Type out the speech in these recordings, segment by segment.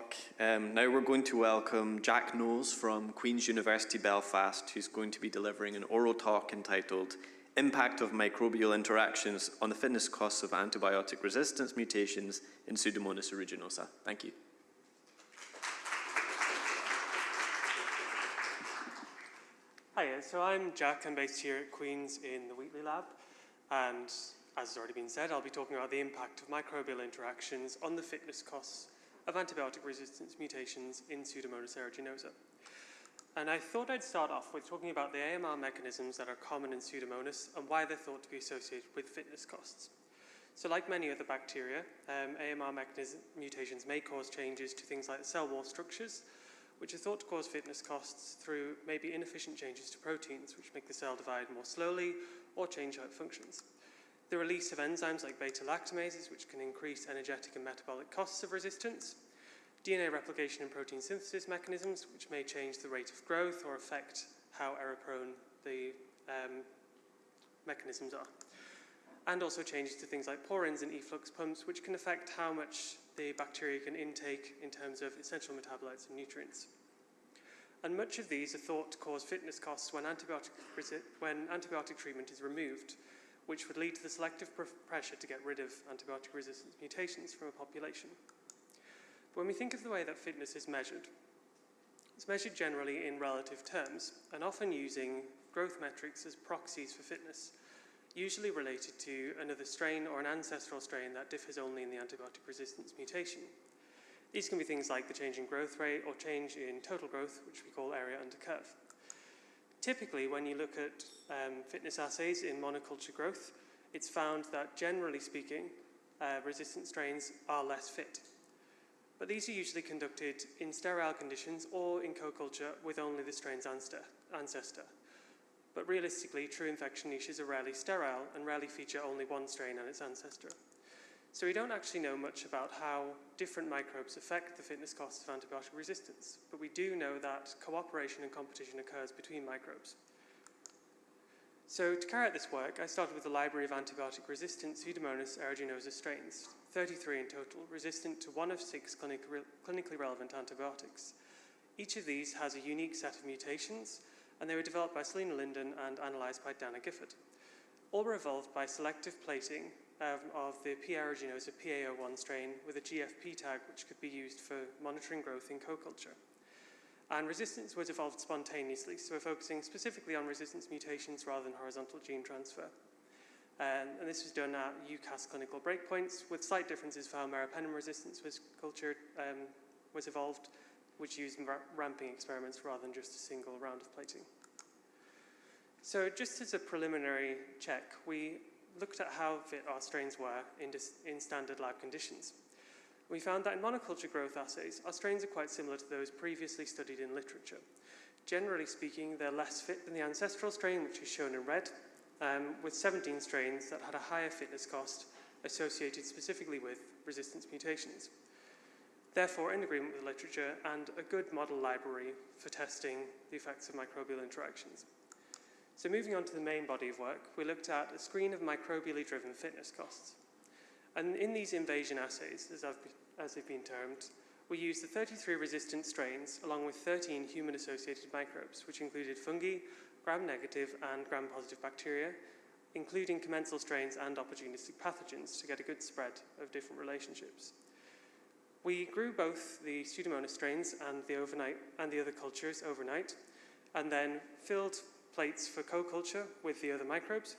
talk. Now we're going to welcome Jack Knowles from Queen's University Belfast, who's going to be delivering an oral talk entitled Impact of Microbial Interactions on the Fitness Costs of Antibiotic Resistance Mutations in Pseudomonas aeruginosa. Thank you. Hiya, so I'm Jack. I'm based here at Queen's in the Wheatley Lab, and as has already been said, I'll be talking about the impact of microbial interactions on the fitness costs of antibiotic resistance mutations in Pseudomonas aeruginosa. And I thought I'd start off with talking about the AMR mechanisms that are common in Pseudomonas and why they're thought to be associated with fitness costs. So like many other bacteria, AMR mutations may cause changes to things like cell wall structures, which are thought to cause fitness costs through maybe inefficient changes to proteins, which make the cell divide more slowly or change how it functions. The release of enzymes like beta-lactamases, which can increase energetic and metabolic costs of resistance, DNA replication and protein synthesis mechanisms, which may change the rate of growth or affect how error-prone the mechanisms are. And also changes to things like porins and efflux pumps, which can affect how much the bacteria can intake in terms of essential metabolites and nutrients. And much of these are thought to cause fitness costs when antibiotic treatment is removed, which would lead to the selective pressure to get rid of antibiotic resistance mutations from a population. But when we think of the way that fitness is measured, it's measured generally in relative terms, and often using growth metrics as proxies for fitness, usually related to another strain or an ancestral strain that differs only in the antibiotic resistance mutation. These can be things like the change in growth rate or change in total growth, which we call area under curve. Typically, when you look at fitness assays in monoculture growth, it's found that, generally speaking, resistant strains are less fit. But these are usually conducted in sterile conditions or in co-culture with only the strain's ancestor. But realistically, true infection niches are rarely sterile and rarely feature only one strain and its ancestor. So we don't actually know much about how different microbes affect the fitness costs of antibiotic resistance, but we do know that cooperation and competition occurs between microbes. So to carry out this work, I started with a library of antibiotic-resistant Pseudomonas aeruginosa strains, 33 in total, resistant to 1 of 6 clinically relevant antibiotics. Each of these has a unique set of mutations, and they were developed by Selena Linden and analysed by Dana Gifford. All were evolved by selective plating of the P. aeruginosa PA01 strain with a GFP tag, which could be used for monitoring growth in co-culture. And resistance was evolved spontaneously, so we're focusing specifically on resistance mutations rather than horizontal gene transfer. And this was done at UCAS clinical breakpoints, with slight differences for how meropenem resistance was evolved, which used ramping experiments rather than just a single round of plating. So just as a preliminary check, we looked at how fit our strains were in standard lab conditions. We found that in monoculture growth assays, our strains are quite similar to those previously studied in literature. Generally speaking, they're less fit than the ancestral strain, which is shown in red, with 17 strains that had a higher fitness cost associated specifically with resistance mutations. Therefore, in agreement with literature and a good model library for testing the effects of microbial interactions. So moving on to the main body of work, we looked at a screen of microbially driven fitness costs. And in these invasion assays, as they've been termed, we used the 33 resistant strains along with 13 human-associated microbes, which included fungi, gram-negative and gram-positive bacteria, including commensal strains and opportunistic pathogens to get a good spread of different relationships. We grew both the Pseudomonas strains and the other cultures overnight, and then filled plates for co-culture with the other microbes,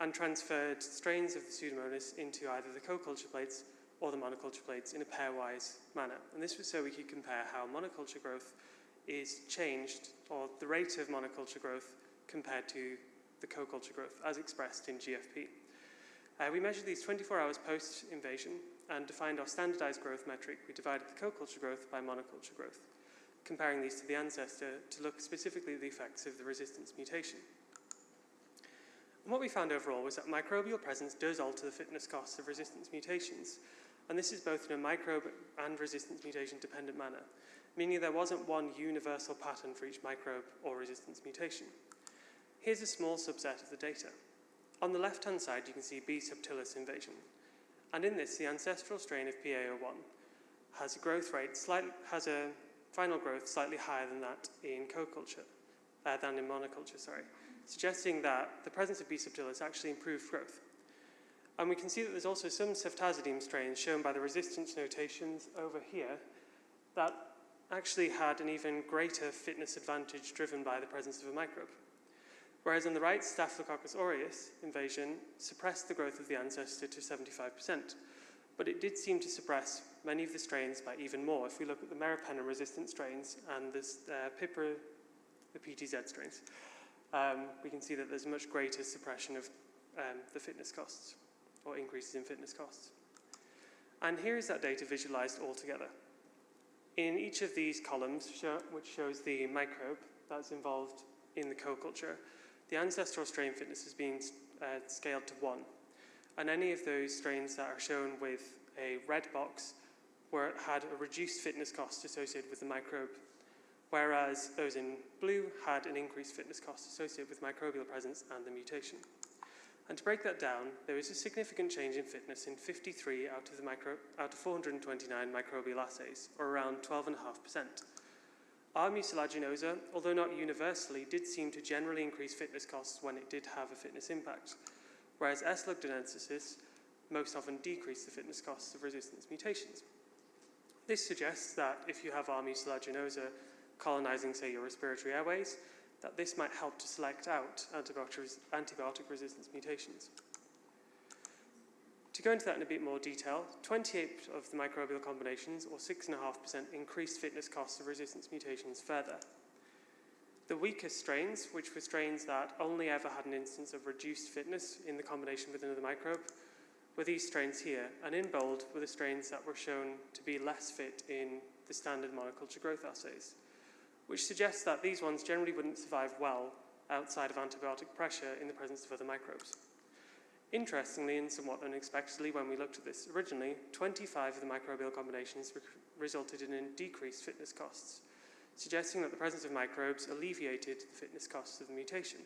and transferred strains of the Pseudomonas into either the co-culture plates or the monoculture plates in a pairwise manner. And this was so we could compare how monoculture growth is changed, or the rate of monoculture growth compared to the co-culture growth as expressed in GFP. We measured these 24 hours post-invasion and defined our standardized growth metric. We divided the co-culture growth by monoculture growth, comparing these to the ancestor to look specifically at the effects of the resistance mutation. And what we found overall was that microbial presence does alter the fitness costs of resistance mutations, and this is both in a microbe and resistance mutation dependent manner, meaning there wasn't one universal pattern for each microbe or resistance mutation. Here's a small subset of the data. On the left-hand side, you can see B. subtilis invasion. And in this, the ancestral strain of PA01 has a growth rate has a final growth slightly higher than that in co-culture, than in monoculture, suggesting that the presence of B. subtilis actually improved growth. And we can see that there's also some ceftazidime strains shown by the resistance notations over here that actually had an even greater fitness advantage driven by the presence of a microbe. Whereas on the right, Staphylococcus aureus invasion suppressed the growth of the ancestor to 75%, but it did seem to suppress many of the strains by even more. If we look at the meropenem-resistant strains and the PTZ strains, we can see that there's much greater suppression of the fitness costs, or increases in fitness costs. And here is that data visualized all together. In each of these columns, which shows the microbe that's involved in the co-culture, the ancestral strain fitness has been scaled to 1. And any of those strains that are shown with a red box had a reduced fitness cost associated with the microbe, whereas those in blue had an increased fitness cost associated with microbial presence and the mutation. And to break that down, there is a significant change in fitness in 53 out of 429 microbial assays, or around 12.5%. R. mucilaginosa, although not universally, did seem to generally increase fitness costs when it did have a fitness impact, whereas S. lugdunensis most often decreased the fitness costs of resistance mutations. This suggests that if you have R. mucilaginosa colonizing, say, your respiratory airways, that this might help to select out antibiotic resistance mutations. To go into that in a bit more detail, 28 of the microbial combinations, or 6.5%, increased fitness costs of resistance mutations further. The weakest strains, which were strains that only ever had an instance of reduced fitness in the combination with another microbe, were these strains here, and in bold were the strains that were shown to be less fit in the standard monoculture growth assays, which suggests that these ones generally wouldn't survive well outside of antibiotic pressure in the presence of other microbes. Interestingly, and somewhat unexpectedly, when we looked at this originally, 25 of the microbial combinations resulted in decreased fitness costs, suggesting that the presence of microbes alleviated the fitness costs of the mutation,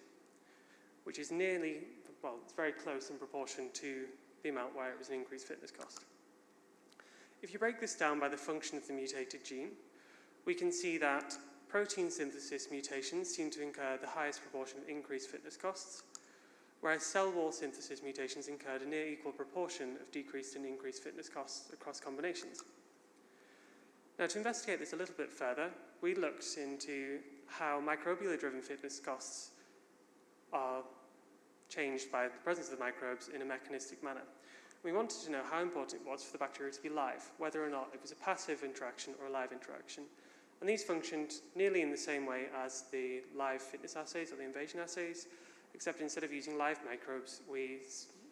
which is it's very close in proportion to the amount where it was an increased fitness cost. If you break this down by the function of the mutated gene, we can see that protein synthesis mutations seem to incur the highest proportion of increased fitness costs, whereas cell wall synthesis mutations incurred a near equal proportion of decreased and increased fitness costs across combinations. Now, to investigate this a little bit further, we looked into how microbially-driven fitness costs are changed by the presence of the microbes in a mechanistic manner. We wanted to know how important it was for the bacteria to be live, whether or not it was a passive interaction or a live interaction. And these functioned nearly in the same way as the live fitness assays or the invasion assays, except instead of using live microbes, we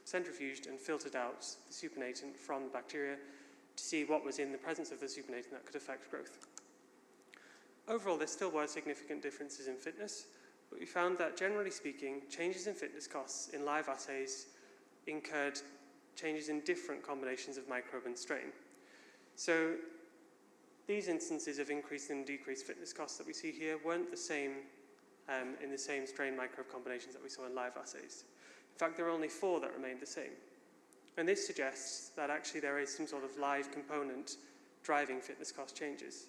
centrifuged and filtered out the supernatant from the bacteria to see what was in the presence of the supernatant that could affect growth. Overall, there still were significant differences in fitness, but we found that, generally speaking, changes in fitness costs in live assays incurred changes in different combinations of microbe and strain. So these instances of increased and decreased fitness costs that we see here weren't the same in the same strain microbe combinations that we saw in live assays. In fact, there are only 4 that remained the same. And this suggests that actually there is some sort of live component driving fitness cost changes.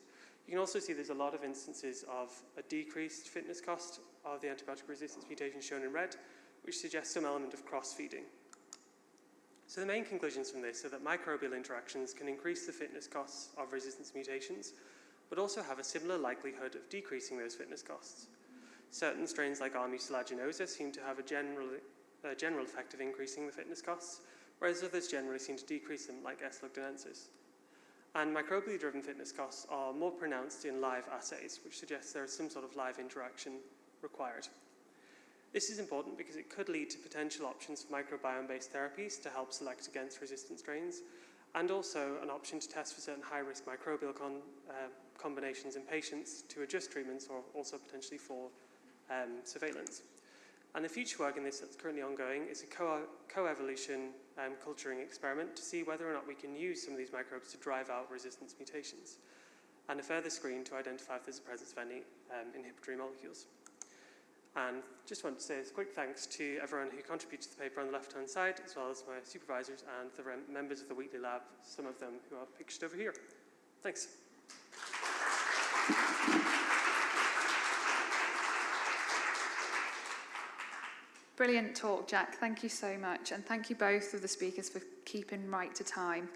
You can also see there's a lot of instances of a decreased fitness cost of the antibiotic resistance mutation shown in red, which suggests some element of cross-feeding. So the main conclusions from this are that microbial interactions can increase the fitness costs of resistance mutations, but also have a similar likelihood of decreasing those fitness costs. Certain strains like R. mucilaginosa seem to have a general effect of increasing the fitness costs, whereas others generally seem to decrease them, like S. lugdunensis. And microbially driven fitness costs are more pronounced in live assays, which suggests there is some sort of live interaction required. This is important because it could lead to potential options for microbiome-based therapies to help select against resistant strains, and also an option to test for certain high-risk microbial combinations in patients to adjust treatments, or also potentially for surveillance. And the future work in this that's currently ongoing is a co-evolution culturing experiment to see whether or not we can use some of these microbes to drive out resistance mutations, and a further screen to identify if there's a presence of any inhibitory molecules. And just want to say a quick thanks to everyone who contributed to the paper on the left-hand side, as well as my supervisors and the members of the weekly lab, some of them who are pictured over here. Thanks. Brilliant talk, Jack. Thank you so much. And thank you both of the speakers for keeping right to time.